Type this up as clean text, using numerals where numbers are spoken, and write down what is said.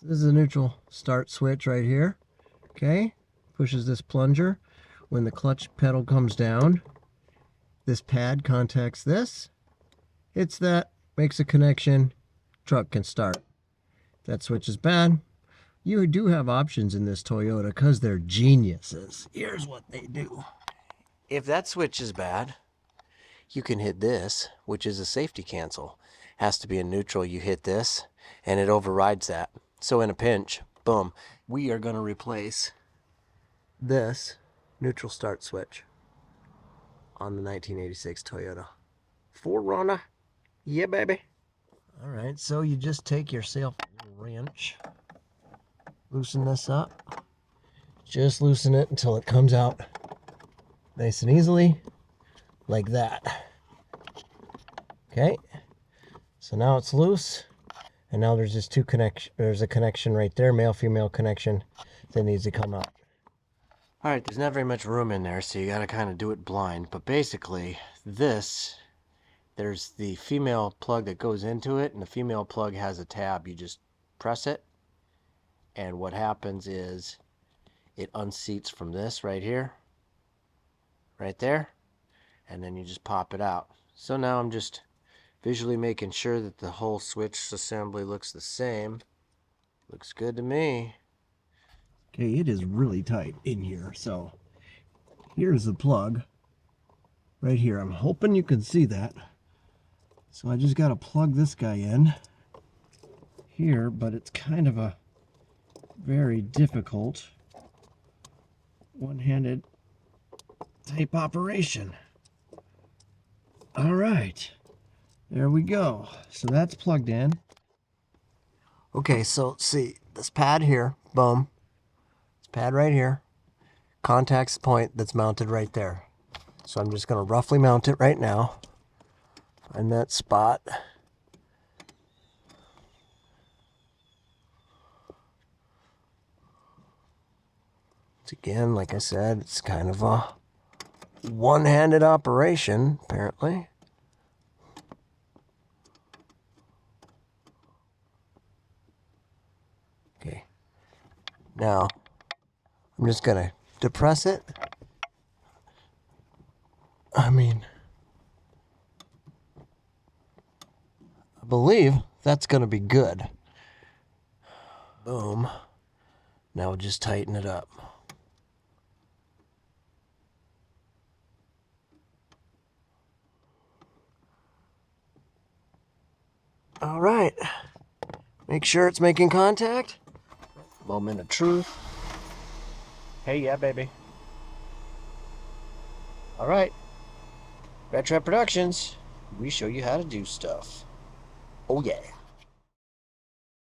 This is a neutral start switch right here. Okay, pushes this plunger. When the clutch pedal comes down, this pad contacts this, hits that, makes a connection, truck can start. If that switch is bad, you do have options in this Toyota because they're geniuses. Here's what they do. If that switch is bad, you can hit this, which is a safety cancel. Has to be in neutral. You hit this, and it overrides that. So in a pinch, boom, we are going to replace this neutral start switch on the 1986 Toyota 4Runner. Yeah, baby. All right, so you just take yourself a wrench, loosen this up. Just loosen it until it comes out nice and easily, like that. Okay, so now it's loose, and now there's just there's a connection right there, male-female connection, that needs to come out. All right, there's not very much room in there, so you gotta kind of do it blind, but basically, there's the female plug that goes into it, and the female plug has a tab. You just press it, and what happens is it unseats from this right here, right there, and then you just pop it out. So now I'm just visually making sure that the whole switch assembly looks the same. Looks good to me. Okay, it is really tight in here. So here's the plug right here. I'm hoping you can see that. So I just got to plug this guy in here, but it's kind of a very difficult one-handed type operation. All right, there we go. So that's plugged in. Okay, so see this pad here, boom. This pad right here contacts the point that's mounted right there. So I'm just going to roughly mount it right now. Find that spot. Again, like I said, it's kind of a one-handed operation, apparently. Okay. Now, I'm just going to depress it. I believe that's going to be good. Boom. Now we'll just tighten it up. All right, make sure it's making contact. Moment of truth. Hey, yeah, baby. All right, Rattrap Productions, we show you how to do stuff. Oh, yeah.